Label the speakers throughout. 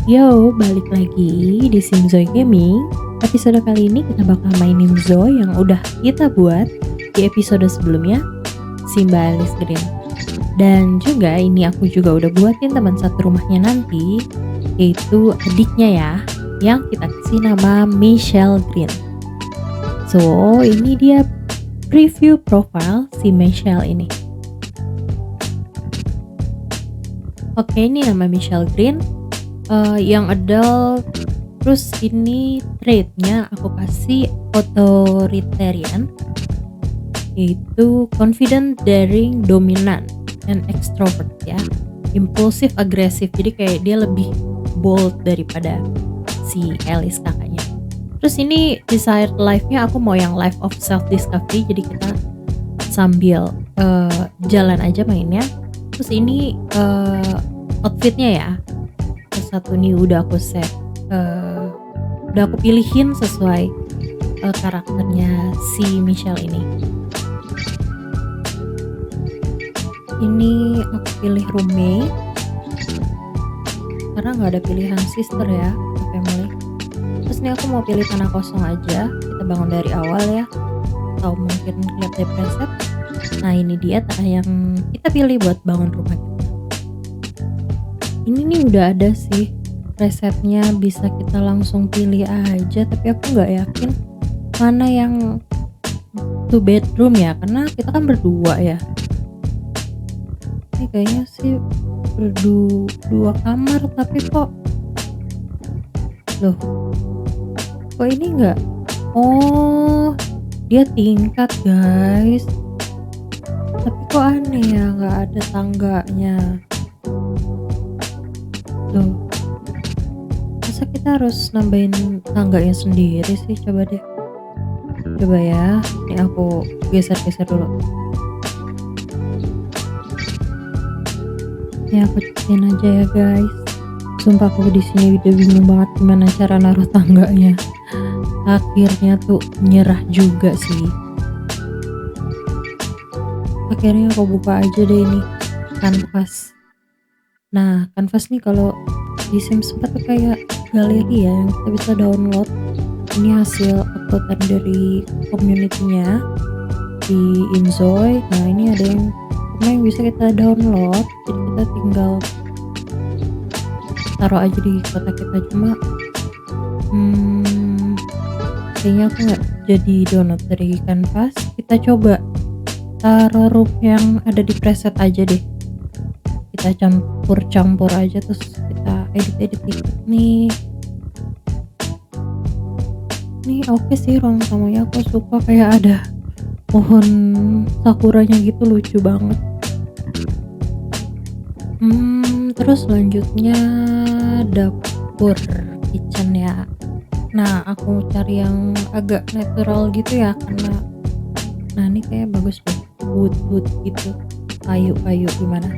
Speaker 1: Yo, balik lagi di Simzoy Gaming. Episode kali ini kita bakal mainin Zoe yang udah kita buat di episode sebelumnya, Simba Alice Green. Dan juga ini aku juga udah buatin teman satu rumahnya nanti, yaitu adiknya ya, yang kita kasih nama Michelle Green. So, ini dia preview profile si Michelle ini. Oke, ini nama Michelle Green. Yang adult, terus ini trait-nya aku kasih authoritarian, yaitu confident, daring, dominant, and extrovert ya, impulsif, agresif, jadi kayak dia lebih bold daripada si Alice kakaknya. Terus ini desired life-nya aku mau yang life of self discovery, jadi kita sambil jalan aja mainnya. Terus ini outfitnya ya, satu nih udah aku set, udah aku pilihin sesuai karakternya si Michelle ini. Ini aku pilih roommate karena nggak ada pilihan sister ya, family. Terus ini aku mau pilih tanah kosong aja, kita bangun dari awal ya, atau mungkin lihat dari preset. Nah ini dia tanah yang kita pilih buat bangun rumah kita. Ini nih udah ada sih presetnya, bisa kita langsung pilih aja, tapi aku nggak yakin mana yang 2 bedroom ya, karena kita kan berdua ya. Ini kayaknya sih berdua kamar, tapi kok ini nggak, oh dia tingkat guys, tapi kok aneh ya, nggak ada tangganya. Masa kita harus nambahin tangganya sendiri sih? Coba deh, coba ya, ini aku geser-geser dulu. Ya aku cekain aja ya guys. Sumpah aku di sini udah bingung banget gimana cara naruh tangganya. Akhirnya tuh nyerah juga sih. Akhirnya aku buka aja deh ini kanvas. Nah kanvas nih kalau di Sims 4 tuh kayak galeri ya, yang kita bisa download. Ini hasil uploadan dari community-nya di Inzoy. Nah ini ada yang bisa kita download, jadi kita tinggal taruh aja di kotak kita. Cuma kayaknya aku nggak jadi download dari kanvas. Kita coba taruh roof yang ada di preset aja deh, kita campur aja, terus kita edit dikit nih. Ini oke sih ruang tamunya, aku suka kayak ada pohon sakuranya gitu, lucu banget. Terus selanjutnya dapur, kitchen ya. Nah aku cari yang agak natural gitu ya, karena nah ini kayak bagus deh, wood gitu, kayu gimana.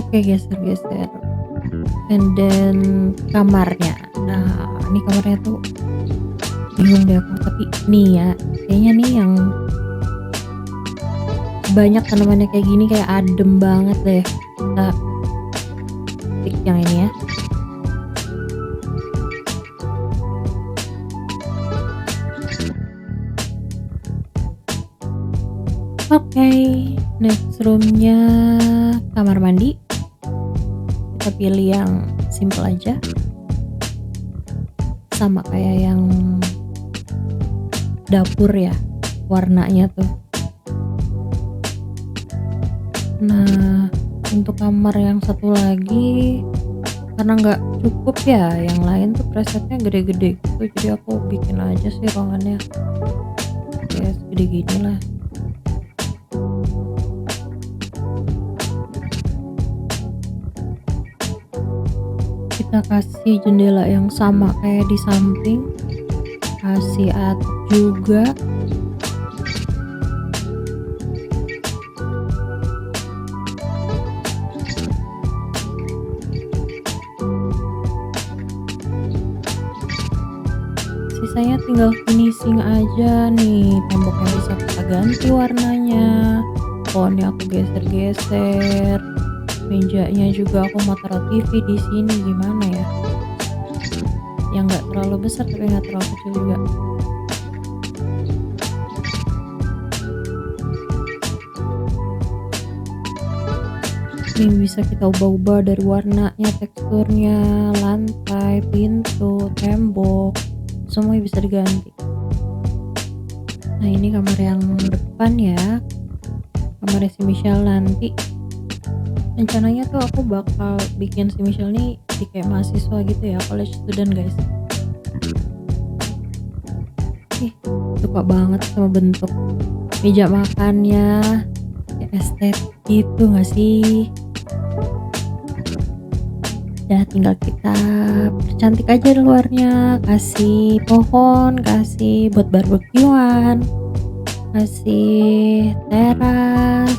Speaker 1: Oke, geser and then kamarnya. Nah ini kamarnya tuh bingung deh aku, tapi nih ya kayaknya nih yang banyak tanamannya kayak gini, kayak adem banget deh. Kita pick yang ini ya. Oke, next roomnya kamar mandi. Kita pilih yang simple aja, sama kayak yang dapur ya, warnanya tuh. Nah untuk kamar yang satu lagi, karena nggak cukup ya yang lain tuh presetnya gede-gede gitu, jadi aku bikin aja sih ruangannya kayak segede gini lah. Kita kasih jendela yang sama kayak di samping, kasih atap juga. Sisanya tinggal finishing aja nih, temboknya bisa kita ganti warnanya, pohonnya aku geser-geser. Mejanya juga aku mau taruh TV di sini, gimana ya? Yang nggak terlalu besar tapi nggak terlalu kecil juga. Ini bisa kita ubah-ubah dari warnanya, teksturnya, lantai, pintu, tembok, semuanya bisa diganti. Nah ini kamar yang depan ya, kamarnya si Michelle nanti. Rencananya tuh aku bakal bikin si Michelle nih di kayak mahasiswa gitu ya, college student guys. Ih, suka banget sama bentuk meja makannya, kayak estetik gitu gak sih? Ya tinggal kita percantik aja luarnya, kasih pohon, kasih buat barbekyuan, kasih teras.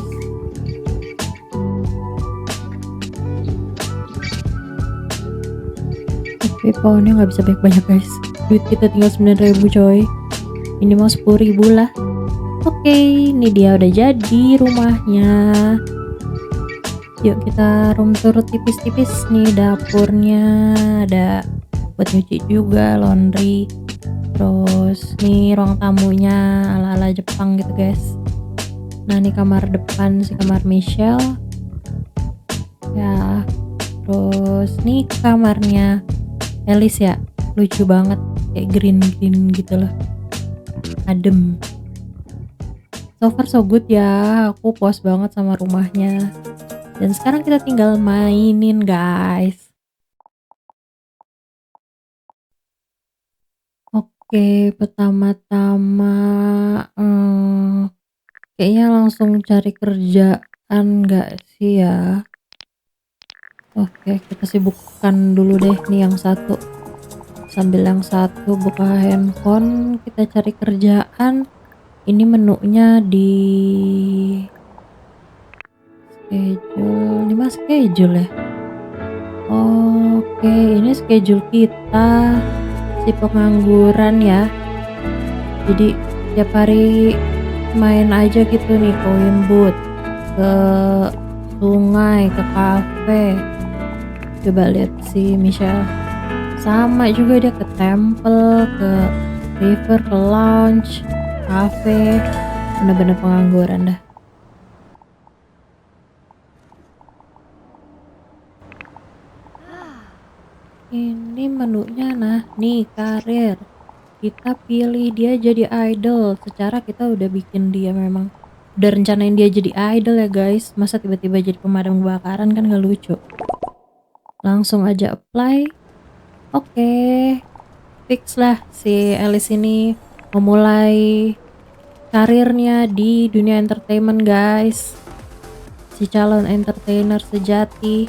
Speaker 1: Tapi pohonnya nggak bisa banyak-banyak guys, duit kita tinggal 9.000 coy, minimal 10.000 lah. Oke, ini dia udah jadi rumahnya. Yuk kita room tour tipis-tipis nih. Dapurnya ada buat nyuci juga, laundry. Terus nih ruang tamunya ala-ala Jepang gitu guys. Nah ini kamar depan si kamar Michelle ya. Terus nih kamarnya Alice ya, lucu banget, kayak green gitu loh, adem. So far so good ya, aku puas banget sama rumahnya. Dan sekarang kita tinggal mainin guys. Oke, pertama-tama kayaknya langsung cari kerjaan nggak sih ya? Oke, kita sibukkan dulu deh nih yang satu. Sambil yang satu buka handphone, kita cari kerjaan. Ini menunya di schedule, ini mah schedule ya. Oke, ini schedule kita si pengangguran ya. Jadi tiap hari main aja gitu nih, koin booth, ke sungai, ke kafe. Coba lihat si Michelle, sama juga dia ke temple, ke river, ke lounge, kafe, bener-bener pengangguran dah. Ini menunya, nah nih karir, kita pilih dia jadi idol. Secara kita udah bikin dia, memang udah rencanain dia jadi idol ya guys, masa tiba-tiba jadi pemadam kebakaran, kan gak lucu. Langsung aja apply. Oke, fix lah si Alice ini memulai karirnya di dunia entertainment guys, si calon entertainer sejati.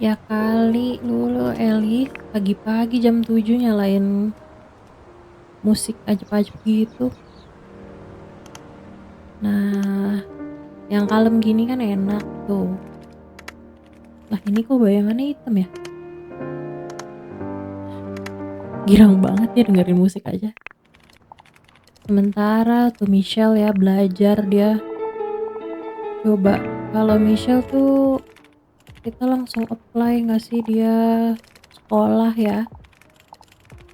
Speaker 1: Ya kali lu Eli pagi-pagi jam 7 nyalain musik ajeb-ajeb gitu. Nah yang kalem gini kan enak tuh. Lah ini kok bayangannya hitam ya? Girang banget ya dengerin musik aja. Sementara tuh Michelle ya belajar dia. Coba kalau Michelle tuh kita langsung apply nggak sih dia sekolah ya?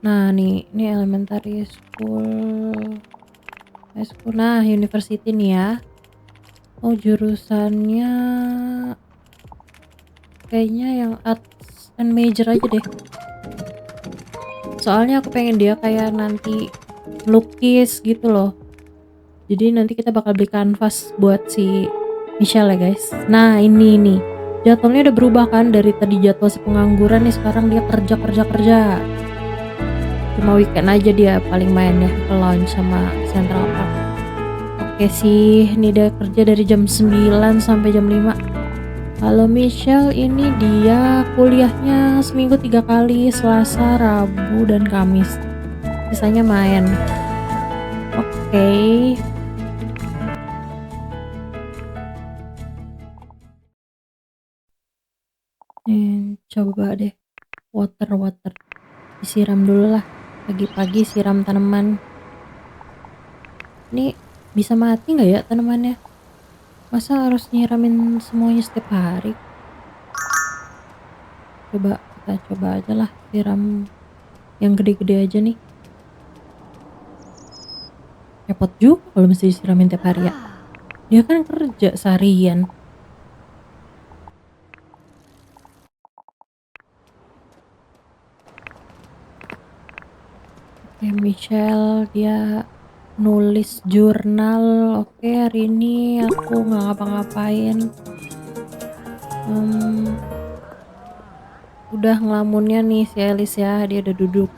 Speaker 1: Nah nih, ini elementary school, high school, nah university nih ya. Oh jurusannya kayaknya yang arts and major aja deh. Soalnya aku pengen dia kayak nanti lukis gitu loh. Jadi nanti kita bakal beli kanvas buat si Michelle ya guys. Nah ini nih, jadwalnya udah berubah kan, dari tadi jadwal si pengangguran nih sekarang dia kerja. Cuma weekend aja dia paling main ya ke lounge sama Central Park. Oke sih, ini dia kerja dari jam 9 sampai jam 5. Kalau Michelle ini dia kuliahnya seminggu 3 kali, Selasa, Rabu, dan Kamis. Sisanya main. Oke. Coba deh water. Disiram dulu lah, pagi-pagi siram tanaman. Ini bisa mati nggak ya tanamannya? Masa harus nyiramin semuanya setiap hari? Coba kita coba aja lah siram yang gede-gede aja nih. Repot juga kalau mesti disiramin tiap hari ya. Dia kan kerja seharian. Oke, Michelle dia nulis jurnal. Oke, hari ini aku nggak ngapa-ngapain. Hmm, udah ngelamunnya nih si Elis ya. Dia udah duduk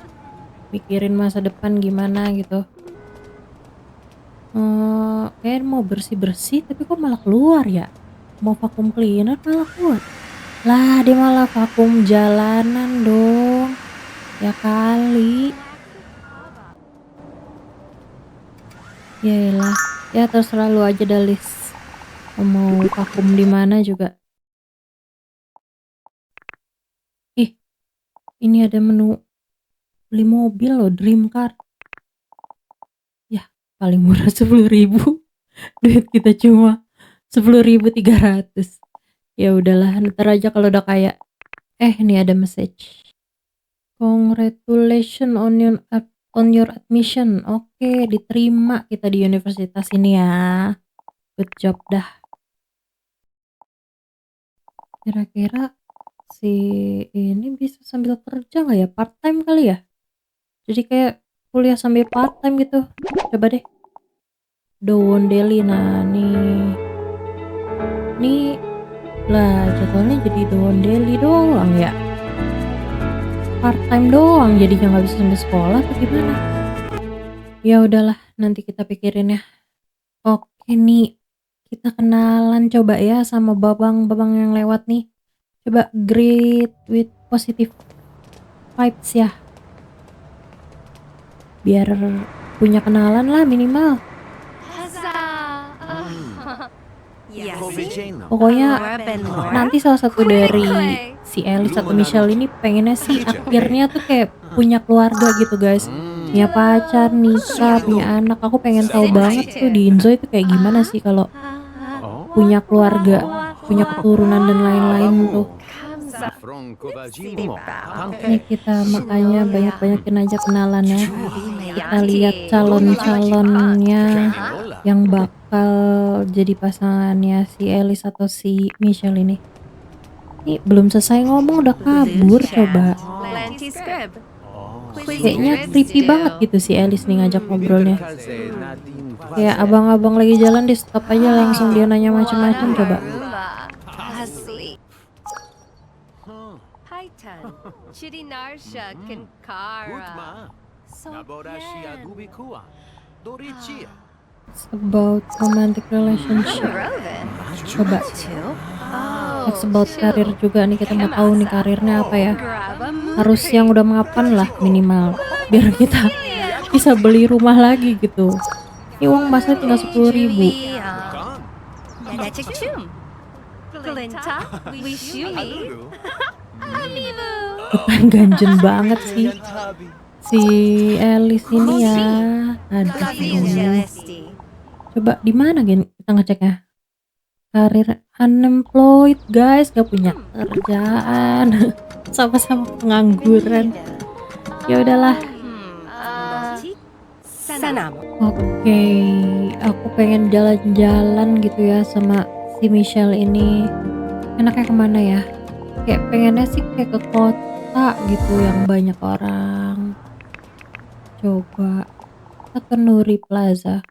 Speaker 1: mikirin masa depan gimana gitu. Kayak mau bersih-bersih tapi kok malah keluar ya? Mau vacuum cleaner malah keluar. Lah, dia malah vakum jalanan dong. Ya kali. Yaelah, ya terserah lu aja dah Lis. Mau vakum di mana juga. Ih, ini ada menu beli mobil loh, Dream Car. Yah, paling murah 10.000. Duit kita cuma 10.300. Ya udahlah, ntar aja kalau udah kaya. Ini ada message. Congratulations on your admission. Oke, diterima kita di universitas ini ya. Good job dah. Kira-kira si ini bisa sambil kerja nggak ya? Part time kali ya? Jadi kayak kuliah sambil part time gitu. Coba deh. Dowon Daily. Nah, nih lah jadwalnya jadi Dowon Daily doang ya. Part time doang jadinya nggak bisa sambil sekolah atau gimana? Ya udahlah, nanti kita pikirin ya. Oke nih, kita kenalan coba ya sama babang-babang yang lewat nih. Coba greet with positive vibes ya. Biar punya kenalan lah minimal. Pokoknya nanti salah satu dari si Elis atau Michelle ini pengennya sih akhirnya tuh kayak punya keluarga gitu guys. Punya pacar, nikah, punya anak. Aku pengen tahu banget tuh di Inzo itu kayak gimana sih kalau punya keluarga, punya keturunan dan lain-lain tuh. Nih kita makanya banyak-banyakin aja kenalan ya. Kita lihat calon-calonnya yang bakal jadi pasangannya si Elis atau si Michelle ini. Ini belum selesai ngomong udah kabur coba. Kayaknya creepy banget gitu si Elis nih ngajak ngobrolnya. Kayak abang-abang lagi jalan di stop aja langsung dia nanya macam-macam coba. It's about romantic relationship. Coba. It's about karir juga nih, kita mau tahu nih karirnya apa ya. Harus yang udah mapan lah minimal. Biar kita bisa beli rumah lagi gitu. Ini uang masnya tinggal 10.000. Bukan ganjen banget sih si Elis ini ya. Aduh. Coba di mana Gen kita ngeceknya? Karir unemployed guys, gak punya kerjaan. Sama-sama pengangguran. Ya udahlah. Oke, aku pengen jalan-jalan gitu ya sama si Michelle ini. Enaknya kemana ya? Kayak pengennya sih kayak ke kota gitu yang banyak orang. Coba kita ke Nuri Plaza.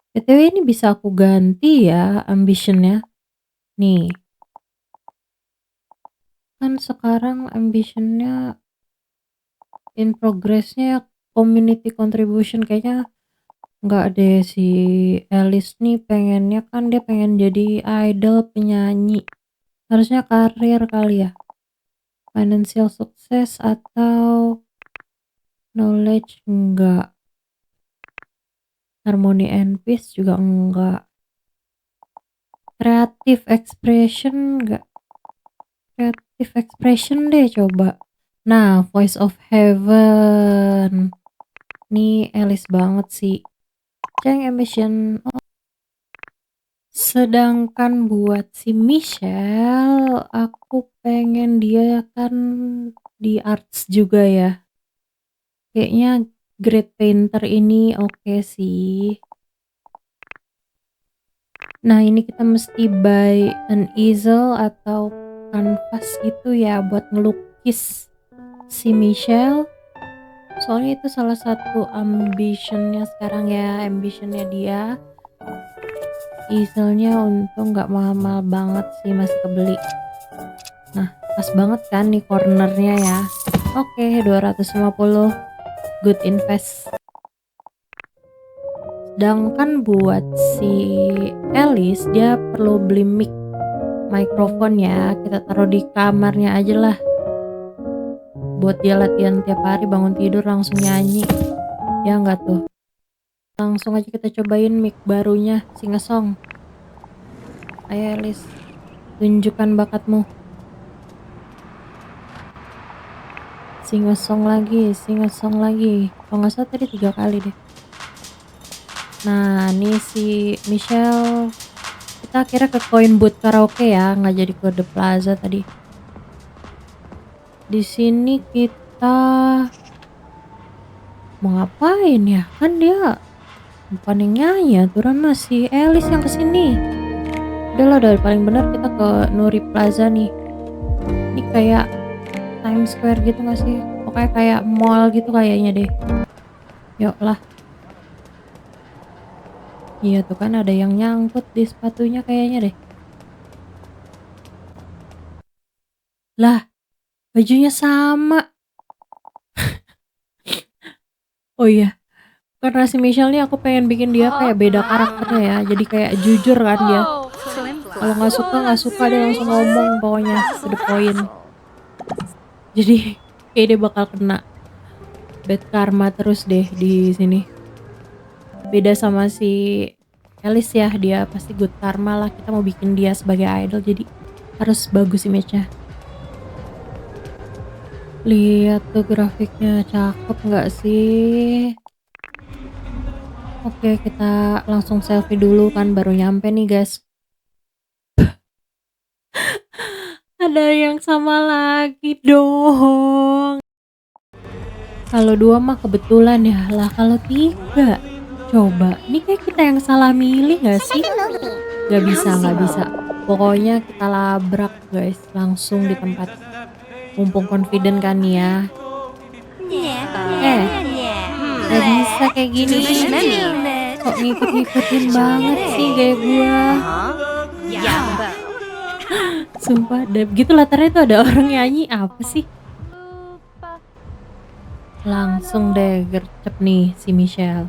Speaker 1: BTW ini bisa aku ganti ya ambitionnya. Nih. Kan sekarang ambitionnya in progressnya community contribution kayaknya nggak deh si Elis nih pengennya kan dia pengen jadi idol penyanyi. Harusnya karir kali ya. Financial success atau knowledge enggak. Harmony and peace juga enggak. Creative expression enggak. Active expression deh coba. Nah, Voice of Heaven. Nih Alice banget sih. Change ambition. Sedangkan buat si Michelle, aku pengen dia kan di arts juga ya. Kayaknya Great Painter ini oke sih. Nah, ini kita mesti buy an easel atau kanvas gitu ya buat ngelukis si Michelle. Soalnya itu salah satu ambitionnya sekarang ya, ambitionnya dia. Easelnya untung nggak mahal-mahal banget sih, masih kebeli. Nah, pas banget kan nih cornernya ya. Oke, 250, good invest. Sedangkan buat si Alice, dia perlu beli mikrofon ya. Kita taruh di kamarnya aja lah. Buat dia latihan tiap hari bangun tidur langsung nyanyi. Ya nggak tuh? Langsung aja kita cobain mic barunya, Singesong. Ayo Alice, tunjukkan bakatmu. Singesong lagi, singesong lagi. Kalau nggak salah tadi 3 kali deh. Nah, ini si Michelle. Kita akhirnya ke Coin Booth Karaoke ya, nggak jadi ke The Plaza tadi. Di sini kita mau ngapain ya? Kan dia bukan yang nyanyi aturan mah si Alice yang kesini. Udah lah, dari paling benar kita ke Nuri Plaza nih. Ini kayak Times Square gitu gak sih? Pokoknya kayak mall gitu kayaknya deh. Yuk lah. Iya tuh kan ada yang nyangkut di sepatunya kayaknya deh. Lah, bajunya sama. Oh iya, karena si Michelle nih aku pengen bikin dia kayak beda karakternya ya. Jadi kayak jujur kan dia. Kalau nggak suka dia langsung ngomong pokoknya to the point. Jadi kayak dia bakal kena bad karma terus deh di sini. Beda sama si Alice ya, dia pasti good karma lah. Kita mau bikin dia sebagai idol jadi harus bagus image-nya. Lihat tuh grafiknya, cakep nggak sih? Oke, kita langsung selfie dulu kan baru nyampe nih guys. Ada yang sama lagi dong. Kalau 2 mah kebetulan ya, lah kalau 3 coba, ini kayak kita yang salah milih gak sih? Gak bisa, gak bisa. Pokoknya kita labrak guys, langsung di tempat. Mumpung confident kan ya. Eh, gak bisa kayak gini. Kok ngikut-ngikutin banget sih gaya gua. Sumpah, gitu latarnya tuh ada orang nyanyi apa sih? Langsung deh gercep nih si Michelle.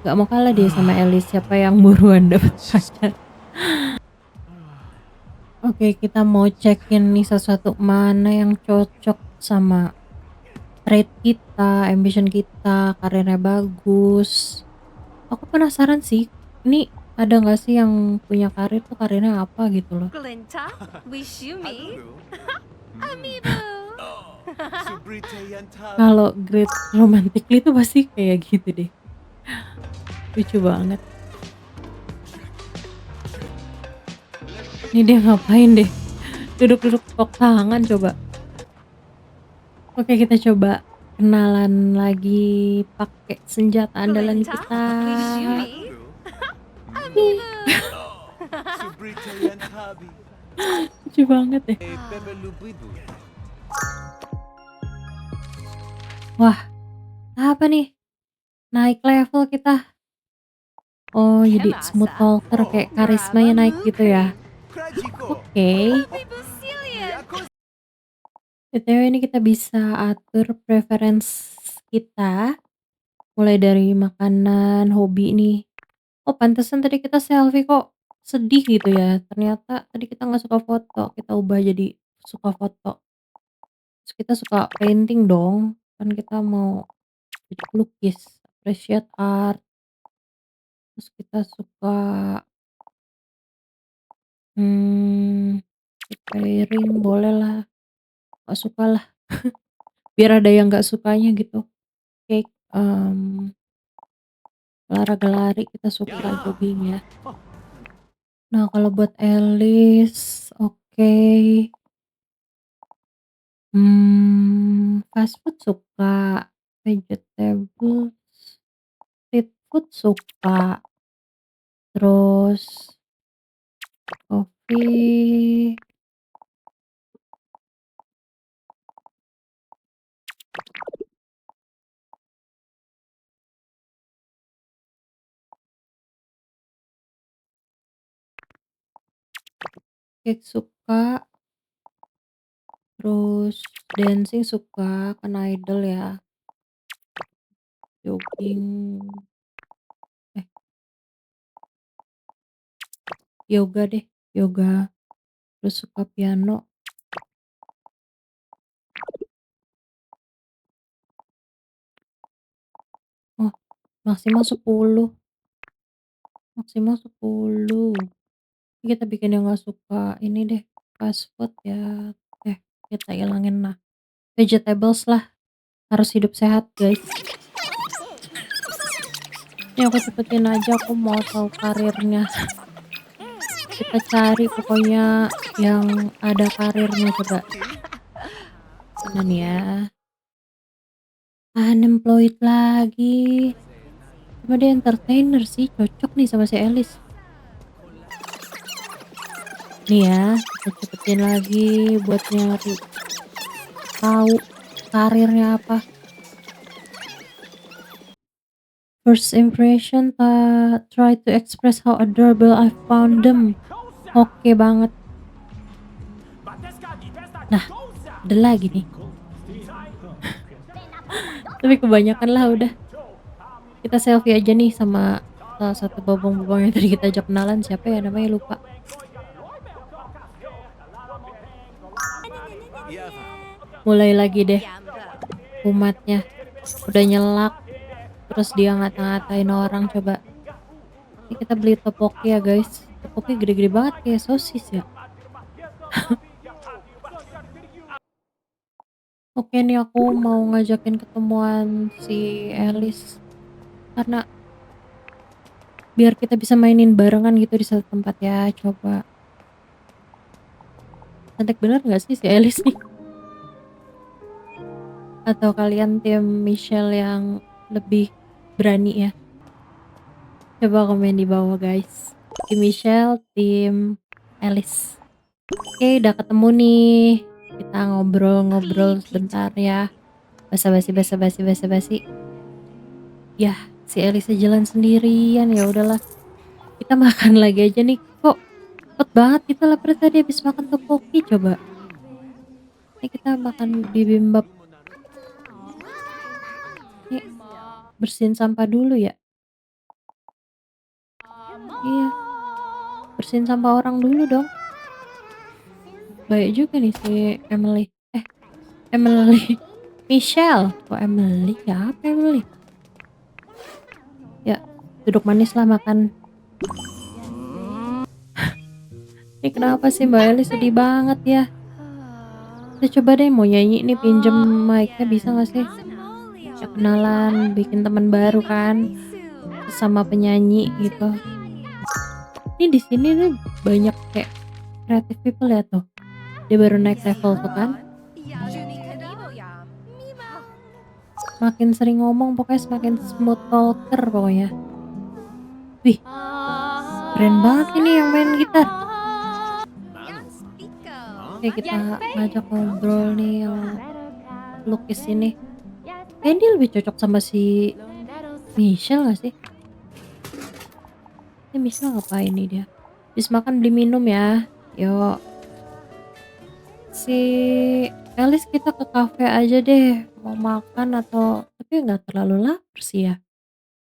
Speaker 1: Gak mau kalah dia sama Alice, siapa yang buruan dapet pacar. Oke, kita mau cekin nih sesuatu mana yang cocok sama trait kita, ambition kita, karirnya bagus. Aku penasaran sih, ini ada nggak sih yang punya karir tuh karirnya apa gitu loh. Kalau Great Romantically itu pasti kayak gitu deh. Lucu banget. Ini dia ngapain deh? Duduk-duduk tepok tangan coba. Oke, kita coba kenalan lagi pakai senjata andalan kita. Lucu banget deh. Wah, apa nih? Naik level kita. Oh, jadi smooth talker kayak karismanya naik gitu ya. Oke. BTW ini kita bisa atur preference kita. Mulai dari makanan, hobi nih. Oh, pantesan tadi kita selfie kok sedih gitu ya. Ternyata tadi kita nggak suka foto, kita ubah jadi suka foto. Terus kita suka painting dong. Kan kita mau jadi pelukis, appreciate art. Terus kita suka hmm, repairing boleh lah. nggak suka lah, biar ada yang nggak sukanya gitu. Kayak, lari kita suka jogging ya. Nah kalau buat Elis, oke, fast food suka, vegetables, street food suka, terus coffee, cake suka, terus dancing suka, kan idol ya, jogging, eh, yoga deh, yoga, terus suka piano. Oh, maksimal 10, maksimal 10. Kita bikin yang nggak suka ini deh, fast food ya, eh, kita ilangin lah, vegetables lah, harus hidup sehat guys. Ini aku cepetin aja, aku mau tahu karirnya. Kita cari pokoknya yang ada karirnya coba. Mana nih ya? Unemployed lagi. Cuma dia entertainer sih, cocok nih sama si Elis. Nih ya, kita cepetin lagi buat nyari tahu karirnya apa. First impression, try to express how adorable I found them. Oke banget. Nah, ada lagi nih. Tapi kebanyakan lah udah. Kita selfie aja nih sama salah satu bobong-bobong yang tadi kita ajak kenalan, siapa ya namanya lupa. Mulai lagi deh umatnya. Udah nyelak, terus dia ngata-ngatain orang coba. Ini kita beli topoki ya guys. Topoki gede-gede banget kayak sosis ya. Oke nih aku mau ngajakin ketemuan si Elis karena biar kita bisa mainin barengan gitu di satu tempat ya, coba. Cantik bener nggak sih si Elis nih? Atau kalian tim Michelle yang lebih berani ya? Coba komen di bawah guys. Tim Michelle, tim Elis. Oke, udah ketemu nih. Kita ngobrol-ngobrol sebentar ya. Basa-basi, basa-basi, basa-basi. Ya, si Elisnya jalan sendirian, ya udahlah. Kita makan lagi aja nih. Kok cepet banget kita lapar tadi habis makan topoki coba. Ini kita makan bibimbap. Ini bersihin sampah dulu ya. Iya, bersihin sampah orang dulu dong. Baik juga nih si Emily. Emily. Michelle. Kok Emily? Ya apa Emily? Ya, duduk manis lah makan. Ini kenapa sih Mbak Eli sedih banget ya? Kita coba deh mau nyanyi nih, pinjem mic-nya bisa gak sih? Ya kenalan, bikin teman baru kan, sama penyanyi gitu. Ini di sini nih banyak kayak creative people ya tuh. Dia baru naik level tuh kan. Makin sering ngomong pokoknya semakin smooth talker pokoknya. Wih, keren banget ini yang main gitar. Oke, kita ngajak ngobrol nih yang lukis ini. Kayaknya dia lebih cocok sama si Michelle gak sih? Ini Michelle ngapain nih dia? Habis makan beli minum ya. Yuk. Si Elis kita ke cafe aja deh. Mau makan atau tapi nggak terlalu lapar sih ya.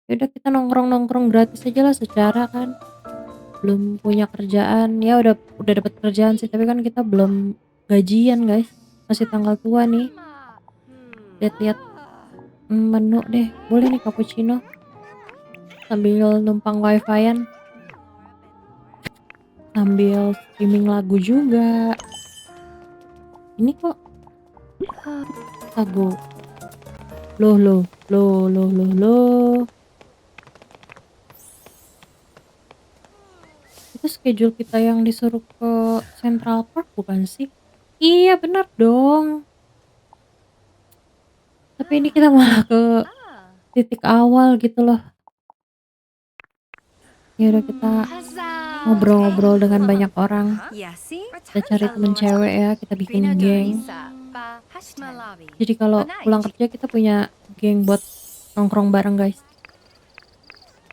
Speaker 1: Yaudah kita nongkrong-nongkrong gratis aja lah secara kan. Belum punya kerjaan. Ya udah dapat kerjaan sih, tapi kan kita belum gajian guys. Masih tanggal tua nih. Lihat-lihat menu deh. Boleh nih cappuccino. Sambil numpang wifi-an. Sambil streaming lagu juga. Ini kok Astaga. Loh loh loh loh loh loh. Itu schedule kita yang disuruh ke Central Park bukan sih? Iya bener dong. Tapi ini kita malah ke titik awal gitu loh. Ya udah kita ngobrol-ngobrol dengan banyak orang. Kita cari temen cewek ya, kita bikin geng. Jadi kalau pulang kerja kita punya geng buat nongkrong bareng guys.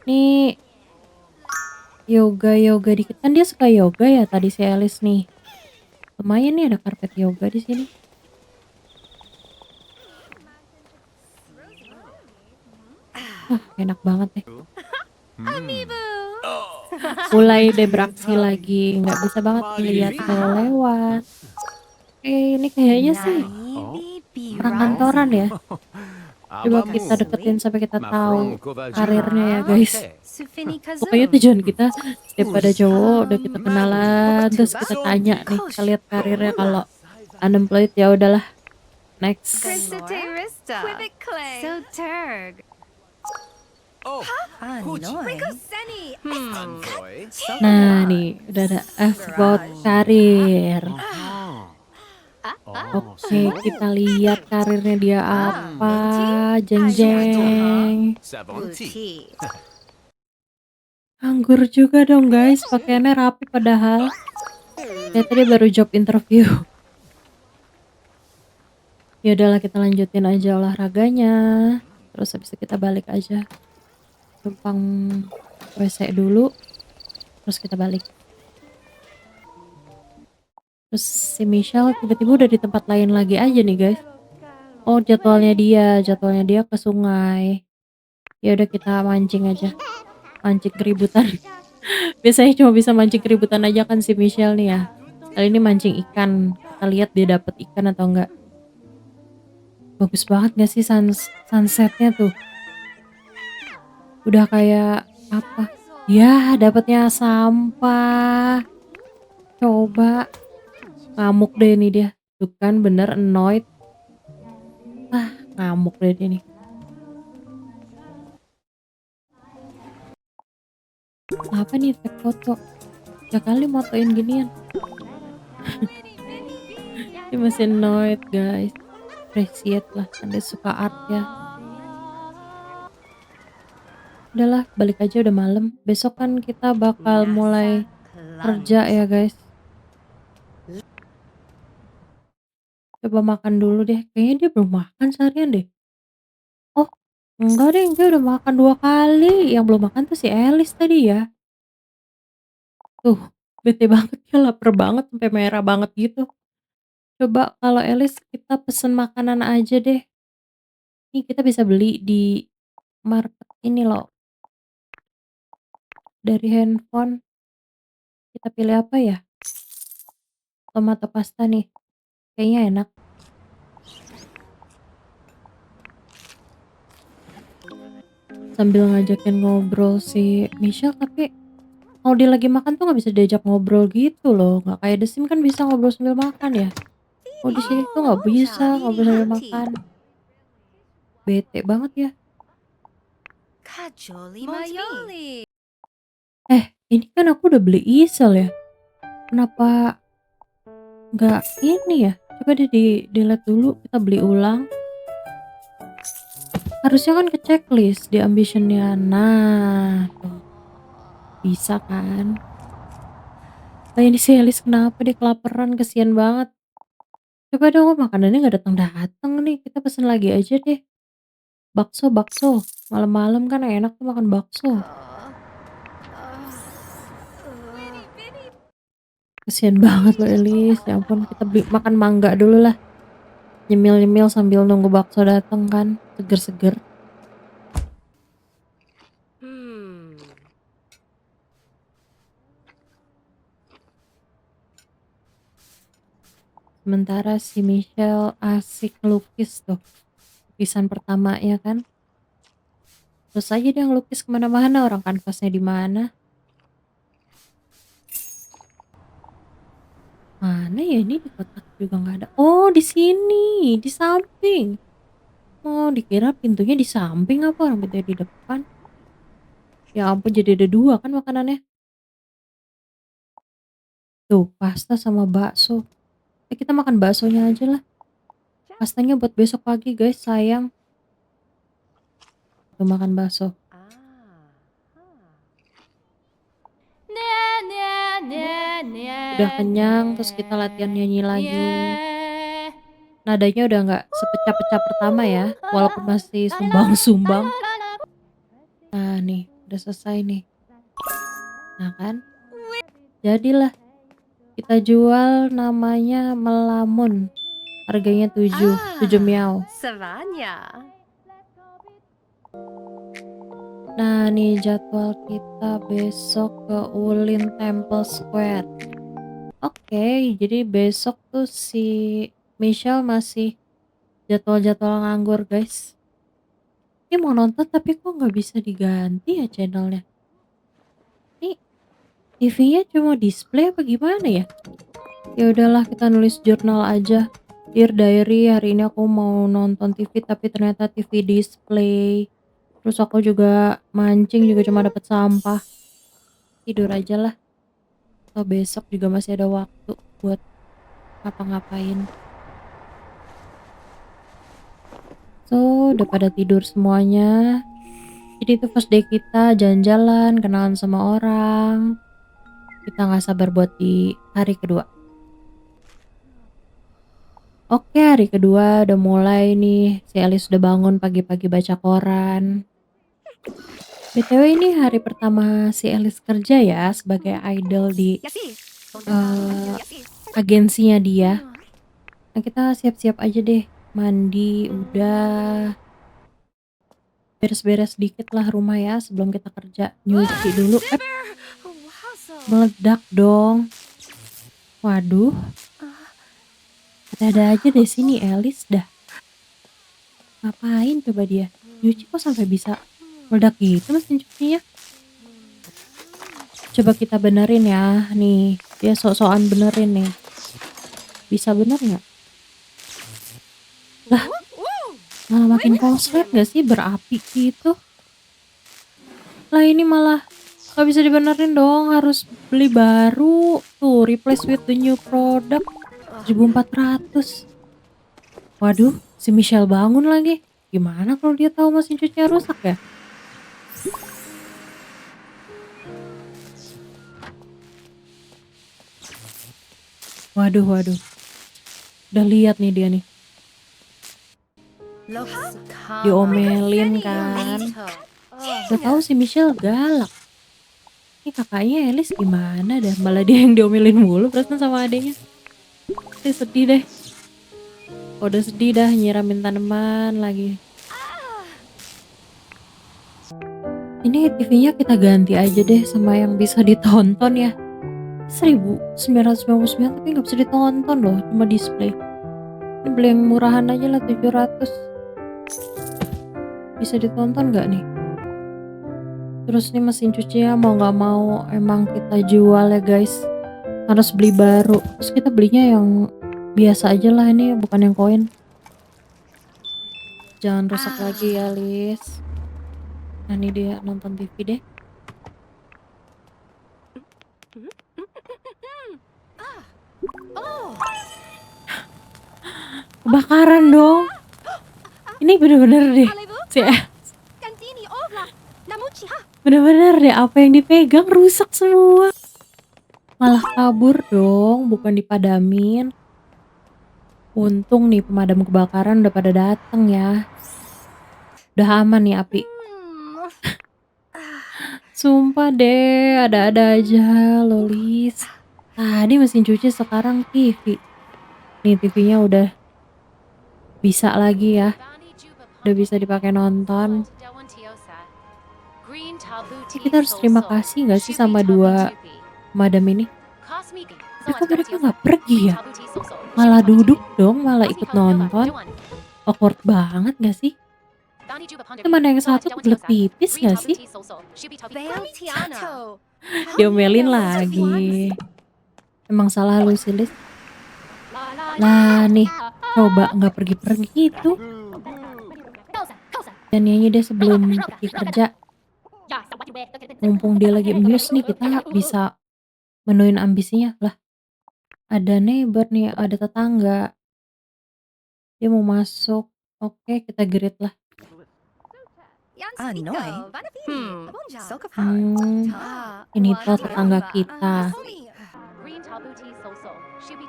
Speaker 1: Nih yoga dikit kan dia suka yoga ya tadi si Alice nih. Lumayan nih ada karpet yoga di sini. Enak banget deh. Mulai deh beraksi lagi, nggak bisa banget ngeliat kalau lewat. Ini kayaknya sih orang kantoran ya. Coba kita deketin sampai kita tahu karirnya ya guys. Pokoknya tujuan kita daripada cowok udah kita kenalan terus kita tanya nih, kita lihat karirnya kalau unemployed ya udahlah next. Nah nih udah ada about karir. Oke kita lihat karirnya dia apa. Jeng jeng. Anggur juga dong guys, pakaiannya rapi padahal. Ya tadi baru job interview. Ya udahlah kita lanjutin aja olahraganya. Terus habis itu kita balik aja. Numpang WC dulu. Terus kita balik. Terus si Michelle tiba-tiba udah di tempat lain lagi aja nih guys. Oh jadwalnya dia ke sungai. Ya udah kita mancing aja. Mancing keributan. Biasanya cuma bisa mancing keributan aja kan si Michelle nih ya. Kali ini mancing ikan. Kita lihat dia dapet ikan atau enggak. Bagus banget gak sih sunsetnya tuh? Udah kayak apa? Ya dapetnya sampah. Coba. Ngamuk deh nih dia. Tuh kan bener annoyed. Ngamuk deh dia nih. Apa nih tag foto? Ya kali motoin ginian. Dia masih annoyed guys. Appreciate lah. Anda suka art ya. Udahlah balik aja udah malam. Besok kan kita bakal mulai kerja ya guys. Coba makan dulu deh. Kayaknya dia belum makan seharian deh. Oh enggak deh, dia udah makan 2 kali. Yang belum makan tuh si Alice tadi ya. Tuh bete banget ya, lapar banget sampai merah banget gitu. Coba kalau Alice kita pesen makanan aja deh. Nih kita bisa beli di market ini loh. Dari handphone. Kita pilih apa ya? Tomato pasta nih. Kayaknya enak. Sambil ngajakin ngobrol si Michelle tapi kalau dia lagi makan tuh nggak bisa diajak ngobrol gitu loh. Nggak kayak The Sims kan bisa ngobrol sambil makan ya. Oh di sini tuh nggak bisa ngobrol sambil makan. Bete banget ya. Ini kan aku udah beli isel ya. Kenapa nggak ini ya? Coba deh delete dulu, kita beli ulang. Harusnya kan ke checklist di ambitionnya. Nah, tuh. Bisa kan? Ini si Alice kenapa dia kelaparan, kesian banget. Coba dong kok makanannya nggak datang-datang nih. Kita pesen lagi aja deh. Bakso. Malam-malam kan enak tuh makan bakso. Kesian banget loh Alice. Ya ampun, kita beli makan mangga dulu lah. Nyemil-nyemil sambil nunggu bakso datang kan. Seger-seger. Sementara si Michelle asik ngelukis tuh. Lukisan pertamanya kan. Terus aja dia ngelukis kemana-mana, orang kanvasnya di mana. Mana ya ini di kotak juga nggak ada. Oh, di sini, di samping. Oh, dikira pintunya di samping apa orang pintunya di depan. Ya ampun jadi ada 2 kan makanannya. Tuh, pasta sama bakso. Kita makan baksonya aja lah. Pastanya buat besok pagi guys, sayang. Tuh makan bakso. Udah kenyang, terus kita latihan nyanyi lagi. Nadanya udah nggak sepecah-pecah pertama ya, walaupun masih sumbang-sumbang. Nah nih, udah selesai nih. Nah kan, jadilah kita jual namanya melamun. Harganya 7 miao.
Speaker 2: Savanya.
Speaker 1: Nah nih jadwal kita besok ke Ulin Temple Square. Oke, jadi besok tuh si Michelle masih jadwal-jadwal nganggur guys. Ini mau nonton tapi kok nggak bisa diganti ya channelnya. Ini TV-nya cuma display apa gimana ya? Ya udahlah kita nulis jurnal aja. Dear Diary, hari ini aku mau nonton TV tapi ternyata TV display. Terus aku juga mancing juga cuma dapet sampah. Tidur aja lah. Atau besok juga masih ada waktu buat ngapa-ngapain. So, udah pada tidur semuanya. Jadi itu first day kita jalan-jalan, kenalan sama orang. Kita nggak sabar buat di hari kedua. Oke, hari kedua udah mulai nih. Si Alice udah bangun pagi-pagi baca koran. BTW ini hari pertama si Alice kerja ya sebagai idol di eh, agensinya dia. Nah kita siap-siap aja deh. Mandi udah. Beres-beres dikit lah rumah ya sebelum kita kerja. Nyuci dulu. Meledak dong. Waduh. Ada aja deh sini Alice dah. Ngapain coba dia? Nyuci kok sampai bisa meledak gitu mesin cucinya? Coba kita benerin ya. Nih, dia sok-sokan benerin nih. Bisa bener nggak? Lah, malah makin konslet nggak sih berapi gitu? Lah ini malah nggak bisa dibenerin dong. Harus beli baru. Tuh, replace with the new product. 1.400. Waduh, si Michelle bangun lagi. Gimana kalau dia tahu mesin cucinya rusak ya? Waduh, waduh. Udah lihat nih dia nih. Diomelin kan. Udah tahu si Michelle galak. Ini kakaknya Alice gimana dah? Malah dia yang diomelin mulu perasaan sama adenya. Sedih deh. Udah sedih dah nyiramin tanaman lagi. Ini TV-nya kita ganti aja deh sama yang bisa ditonton ya. 1.999 tapi nggak bisa ditonton loh, cuma display. Ini beli yang murahan aja lah 700. Bisa ditonton nggak nih? Terus nih mesin cucinya mau nggak mau emang kita jual ya guys. Harus beli baru. Terus kita belinya yang biasa aja lah, ini bukan yang koin. Jangan rusak lagi ya Liz. Nah ini dia nonton TV deh. Kebakaran dong. Ini bener-bener deh. Bener-bener deh apa yang dipegang rusak semua. Malah kabur dong, bukan dipadamin. Untung nih pemadam kebakaran udah pada dateng ya. Udah aman nih api. Sumpah deh, ada-ada aja Lolis. Tadi mesin cuci sekarang TV. Nih TV-nya udah bisa lagi ya. Udah bisa dipakai nonton. Kita harus terima kasih gak sih sama 2 madam ini? Tapi kok mereka gak pergi ya? Malah duduk dong, malah ikut nonton. Awkward banget gak sih? Itu mana yang satu kebelet pipis gak sih? Diomelin lagi. Emang salah lu sih Liz. Lah nih, coba nggak pergi-pergi gitu. Dan nyanyi deh sebelum pergi kerja. Mumpung dia lagi muse nih, kita bisa menuin ambisinya. Lah, ada neighbor nih, ada tetangga. Dia mau masuk. Oke, kita greet lah. Hmm, ini tuh tetangga kita.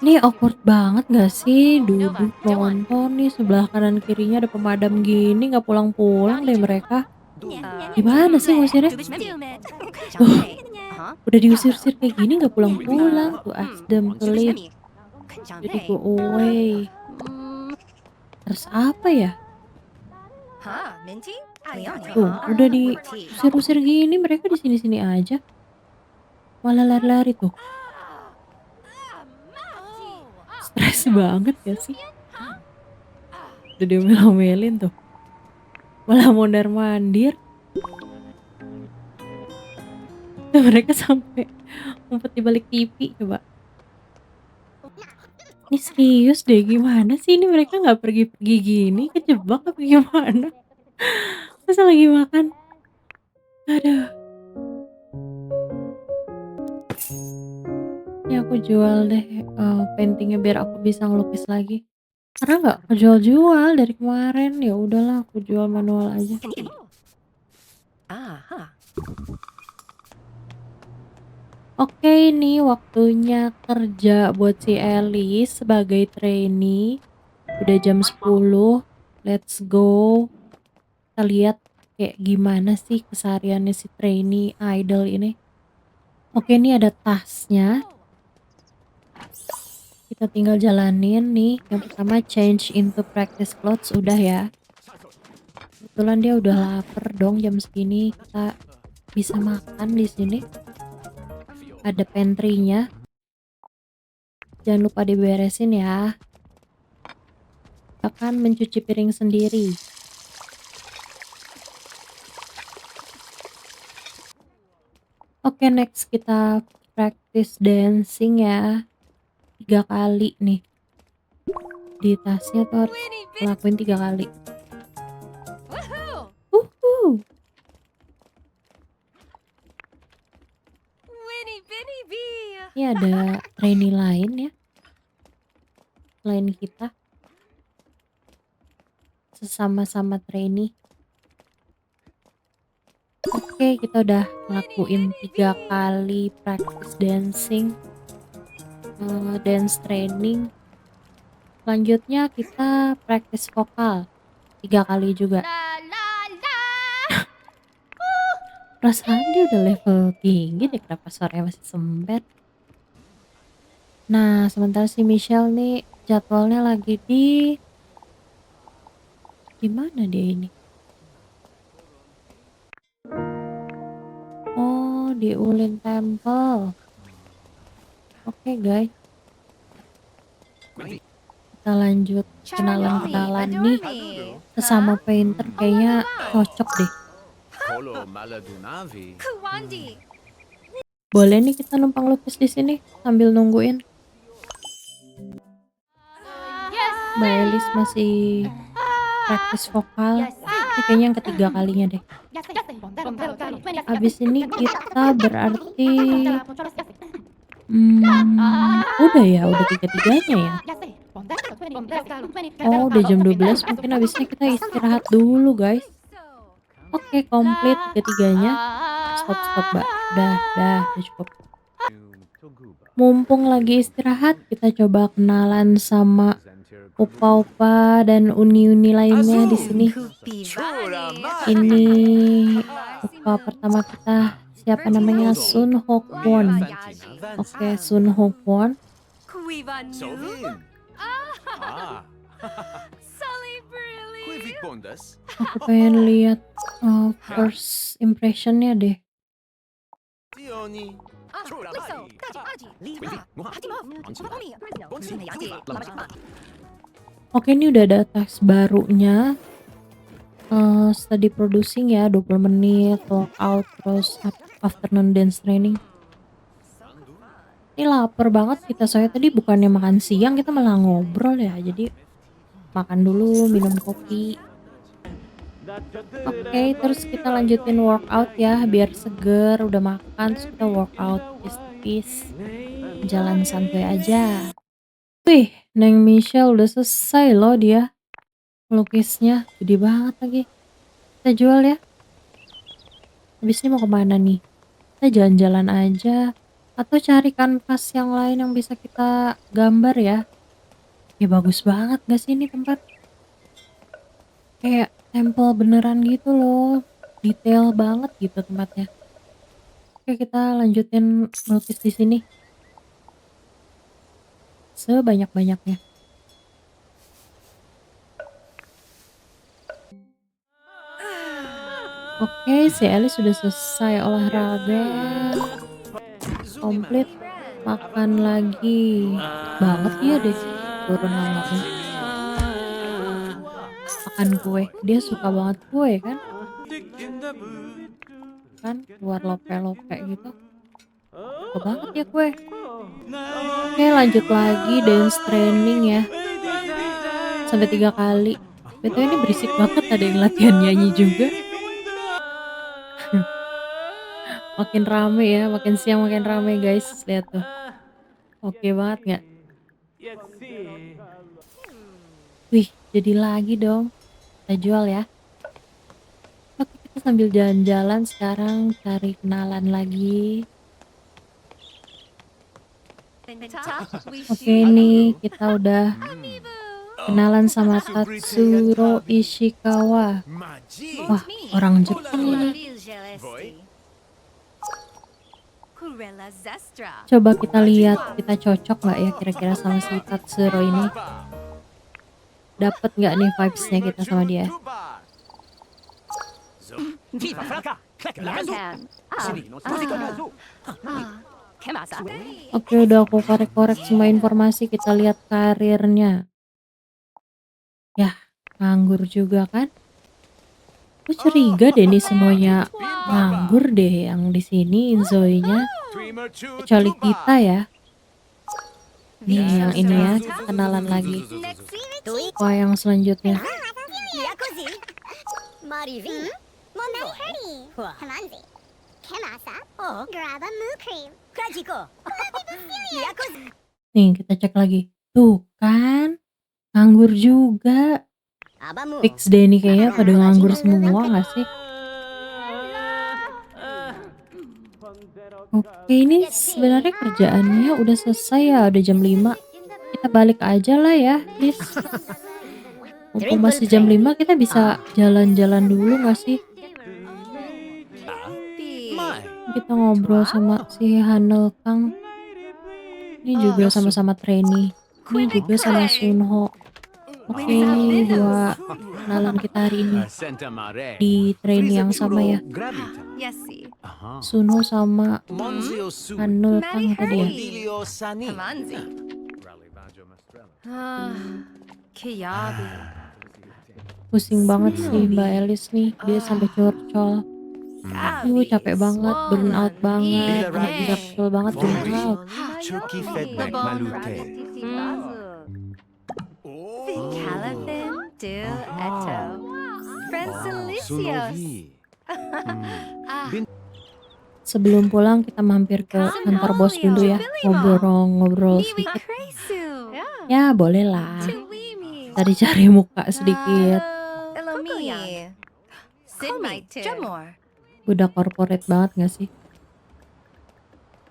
Speaker 1: Ini awkward banget gak sih? Duduk nonton nih sebelah kanan kirinya ada pemadam gini, gak pulang-pulang deh mereka. Gimana sih ngusirnya? Tuh, udah diusir-usir kayak gini gak pulang-pulang. To ask them to leave. Jadi go away. Terus apa ya? Tuh, udah diusir-usir gini mereka di sini-sini aja. Malah lari-lari tuh. Stres banget gak sih? Udah diomel-omelin tuh. Malah mondar-mandir. Mereka sampai ngumpet di balik TV coba. Ini serius deh, gimana sih ini mereka nggak pergi-pergi gini, kejebak apa gimana? Masa lagi makan? Aduh, ini aku jual deh paintingnya biar aku bisa ngelukis lagi. Karena nggak kejual-jual dari kemarin, ya udahlah aku jual manual aja. Oke, ini waktunya kerja buat si Elis sebagai trainee. Udah jam 10, let's go. Kita lihat kayak gimana sih kesehariannya si trainee idol ini. Oke, ini ada tasnya. Kita tinggal jalanin nih. Yang pertama change into practice clothes udah ya. Kebetulan dia udah lapar dong jam segini. Kita bisa makan di sini. Ada pantry-nya. Jangan lupa diberesin ya. Akan mencuci piring sendiri. Oke, next kita practice dancing ya. 3 kali nih. Di tasnya tuh harus lakuin 3 kali. Uhu. Ini ada trainee lain ya. Selain kita. Sesama-sama trainee. Oke, kita udah ngelakuin 3 kali practice dancing. Dance training. Selanjutnya kita practice vokal 3 kali juga. Perasaan dia udah level tinggi deh, kenapa suaranya masih sempet. Nah, sementara si Michelle nih jadwalnya lagi di mana dia ini? Oh, di Ulin Temple. Oke, guys. Kita lanjut kenalan-kenalan nih. Sesama painter kayaknya cocok deh. Boleh nih kita numpang lukis di sini sambil nungguin. Mbak Elis masih praktis vokal. Ini kayaknya yang ketiga kalinya deh. Abis ini kita berarti udah ya, udah tiga-tiganya ya. Oh, udah jam 12, mungkin abisnya kita istirahat dulu guys. Oke, komplit tiga-tiganya. Stop, Mbak. Udah cukup. Mumpung lagi istirahat, kita coba kenalan sama opa-opa dan uni-uni lainnya di sini. Ini opa pertama kita, siapa namanya? Sun Ho Kwon. Oke, Sun Ho Kwon. Aku pengen lihat first impressionnya deh. Oke, ini udah ada task barunya. Study producing ya, 20 menit, walkout, terus afternoon dance training. Ini lapar banget kita, soalnya tadi bukannya makan siang, kita malah ngobrol ya. Jadi makan dulu, minum kopi. Oke, terus kita lanjutin workout ya, biar seger. Udah makan, terus kita workout, peace. Jalan santuy aja. Wih, Neng Michelle udah selesai loh dia. Lukisnya gede banget lagi. Kita jual ya. Habis ini mau kemana nih? Kita jalan-jalan aja. Atau cari kanvas yang lain yang bisa kita gambar ya. Ya bagus banget gak sih ini tempat? Kayak tempel beneran gitu loh. Detail banget gitu tempatnya. Oke, kita lanjutin melukis di sini. Sebanyak-banyaknya. Oke, si Ellie sudah selesai olahraga. Komplit. Makan lagi. Banget dia deh. Turun lama. Makan kue. Dia suka banget kue kan? Kan keluar lope-lope gitu. Suka banget ya kue. Oke, lanjut lagi dance training ya. Sampai 3 kali. Betul, ini berisik banget, ada yang latihan nyanyi juga. Makin rame ya, makin siang makin rame guys. Lihat tuh. Oke banget nggak? Wih, jadi lagi dong. Kita jual ya. Oke, kita sambil jalan-jalan sekarang cari kenalan lagi. Oke nih, kita udah kenalan sama Tatsuro Ishikawa. Wah, orang Jepang ini. Coba kita lihat, kita cocok nggak ya kira-kira sama si Tatsuro ini? Dapat nggak nih vibes-nya kita sama dia? Oke, udah aku korek-korek semua informasi, kita lihat karirnya. Yah, nganggur juga kan? Aku curiga deh nih semuanya nganggur deh yang di sini Inzoi-nya. Kecuali kita ya. Nih yang ini ya, kita kenalan lagi. Wah, yang selanjutnya. Nih kita cek lagi. Tuh kan, nganggur juga. Fix deh nih kayaknya pada nganggur semua gak sih? Oke, ini sebenarnya kerjaannya udah selesai ya, udah jam 5. Kita balik aja lah ya, please. Mumpung masih jam 5, kita bisa jalan-jalan dulu gak sih? Kita ngobrol sama si Hanel Kang. Ini juga sama-sama trainee. Ini juga sama Sunho. Oke, ini dua kenalan kita hari ini di trainee yang sama ya. Sunho sama Hanel Kang tadi ya. Pusing banget sih Mbak Elis nih, dia sampai curcol. Capek banget, burn out banget, anak jaksel banget, burn out. Sebelum pulang kita mampir ke kantor bos dulu ya, ngobrol sedikit. Ya boleh lah, cari-cari muka sedikit. Udah corporate banget gak sih?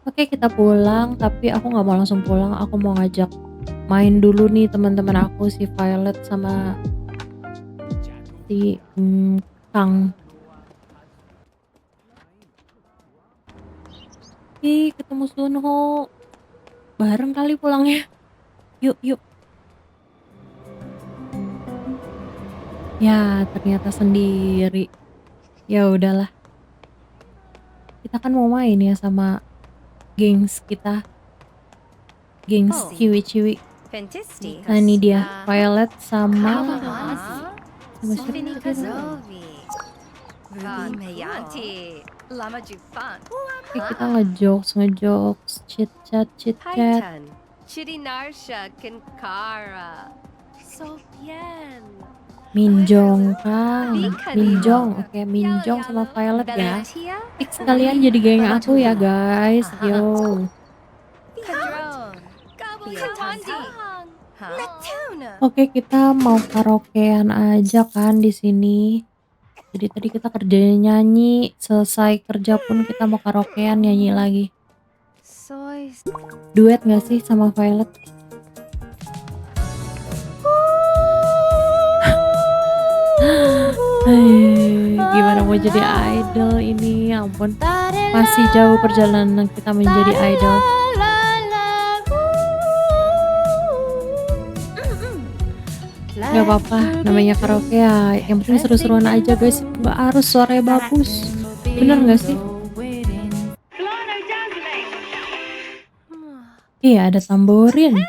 Speaker 1: Oke, kita pulang, tapi aku gak mau langsung pulang, aku mau ngajak main dulu nih teman-teman aku, si Violet sama si Kang. Ih, ketemu Sunho. Bareng kali pulangnya. Yuk. Ya, ternyata sendiri. Ya udahlah. Kita kan mau main ya sama gengs kita. Gengs ciwi-ciwi. Nah ini dia, Violet sama siapa tadi? Oke, kita ngejokes, chit-chat chit-chat.
Speaker 2: Titan, Chirinarsha Kinkara, Sofian,
Speaker 1: Minjong, Kang.
Speaker 2: Bika
Speaker 1: Minjong,
Speaker 2: Dino,
Speaker 1: oke, Minjong sama Violet ya.
Speaker 2: Valentia,
Speaker 1: Fix kalian jadi geng aku ya, guys.
Speaker 2: Aha.
Speaker 1: Yo.
Speaker 2: Kadron, Katandi, Netuna,
Speaker 1: Oke, kita mau karaokean aja kan di sini. Jadi tadi kita kerjanya nyanyi, selesai kerja pun kita mau karaokean nyanyi lagi.
Speaker 2: Soy,
Speaker 1: Duet gak sih sama Violet? Gimana mau jadi idol ini? Ya ampun, masih jauh perjalanan kita menjadi idol. Gak apa-apa, namanya karaoke ya. Yang penting seru-seruan aja guys. Gak harus suaranya bagus. Bener gak sih? Iya, ada tamborin.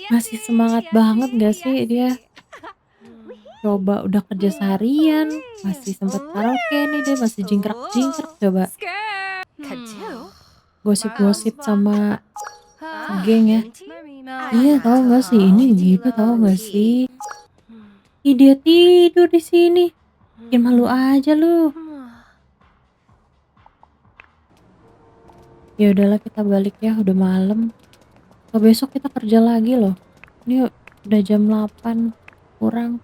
Speaker 1: Masih semangat banget gak sih dia? Coba udah kerja seharian, masih sempet karaoke nih, dia masih jingkrak-jingkrak. Coba gosip-gosip sama geng ya. Iya, tahu nggak sih ini gitu, tahu nggak sih? Ih, dia tidur di sini. Bikin malu aja lu. Ya udahlah, kita balik ya, udah malam. Besok kita kerja lagi loh. Ini udah jam 8 kurang.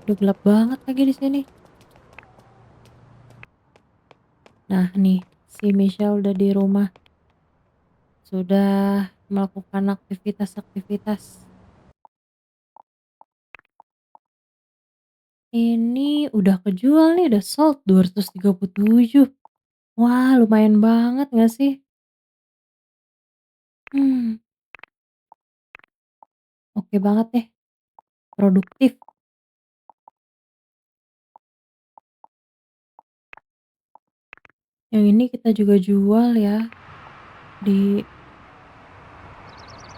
Speaker 1: Udah gelap banget lagi di sini. Nah nih, si Michelle udah di rumah. Sudah melakukan aktivitas-aktivitas. Ini udah kejual nih, udah sold 237. Wah, lumayan banget gak sih? Oke banget deh, produktif. Yang ini kita juga jual ya di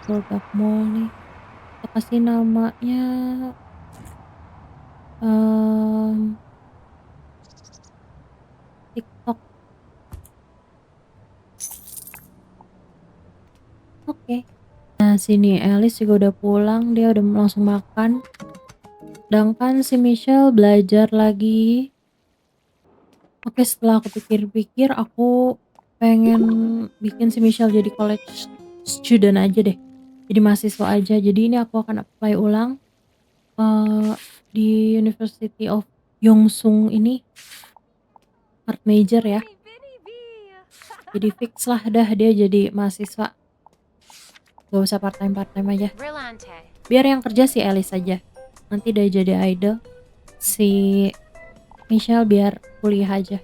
Speaker 1: produk mall nih. Kita kasih namanya TikTok. Oke. Nah sini Alice juga udah pulang, dia udah langsung makan. Sedangkan si Michelle belajar lagi. Oke, setelah aku pikir-pikir, aku pengen bikin si Michelle jadi college student aja deh. Jadi mahasiswa aja. Jadi ini aku akan apply ulang di University of Yongsung ini art major ya. Jadi fix lah dah dia jadi mahasiswa. Gak usah part-time aja. Biar yang kerja si Alice aja. Nanti dia jadi idol. Si Michelle biar kuliah aja.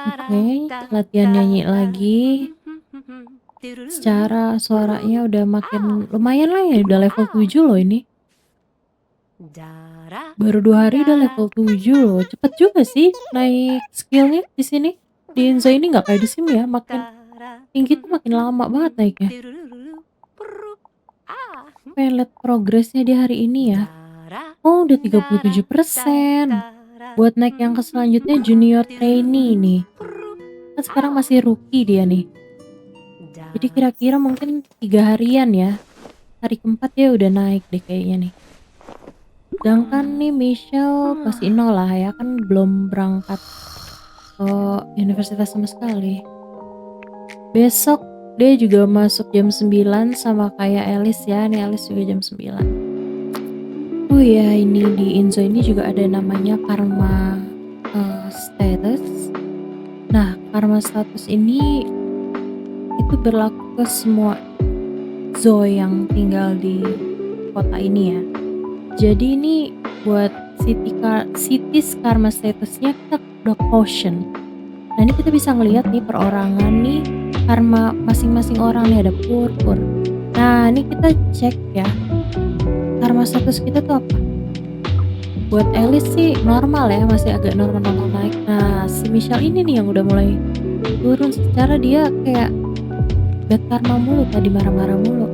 Speaker 1: Oke, latihan nyanyi lagi. Secara suaranya udah makin lumayan lah ya, udah level 7 loh ini. Baru 2 hari udah level 7 loh. Cepet juga sih naik skillnya di sini. Di Enzo ini nggak kayak di sini ya, makin tinggi tuh makin lama banget naiknya. Pengen lihat progresnya di hari ini ya. Oh, udah 37%. Buat naik yang ke selanjutnya junior trainee nih. Kan sekarang masih rookie dia nih. Jadi kira-kira mungkin 3 harian ya. Hari keempat ya udah naik deh kayaknya nih. Sedangkan nih Michelle masih nol lah ya, kan belum berangkat ke universitas sama sekali. Besok dia juga masuk jam 9 sama kayak Alice ya. Nih Alice juga jam 9. Oh ya, ini di Inzo ini juga ada namanya karma status. Nah, karma status ini itu berlaku ke semua Zoe yang tinggal di kota ini ya. Jadi ini buat cities karma statusnya kita udah caution. Nah ini kita bisa ngelihat nih perorangan nih karma masing-masing orang nih, ada purpur. Nah ini kita cek ya karma status kita tuh apa. Buat Alice sih normal ya, masih agak normal naik. Nah si Michelle ini nih yang udah mulai turun, secara dia kayak bad karma mulu, tadi marah-marah mulu.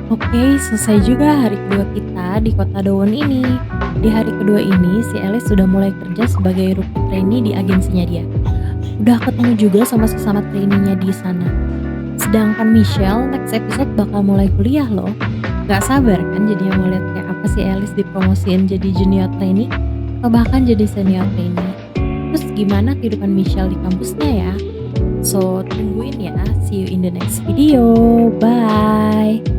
Speaker 1: Oke, selesai juga hari kedua kita di kota Dowon ini. Di hari kedua ini, si Alice sudah mulai kerja sebagai rookie trainee di agensinya dia. Udah ketemu juga sama sesama trainee-nya di sana. Sedangkan Michelle next episode bakal mulai kuliah loh. Gak sabar kan jadinya mau lihat kayak apa sih Alice dipromosiin jadi junior trainee atau bahkan jadi senior trainee. Terus gimana kehidupan Michelle di kampusnya ya? So, tungguin ya. See you in the next video. Bye.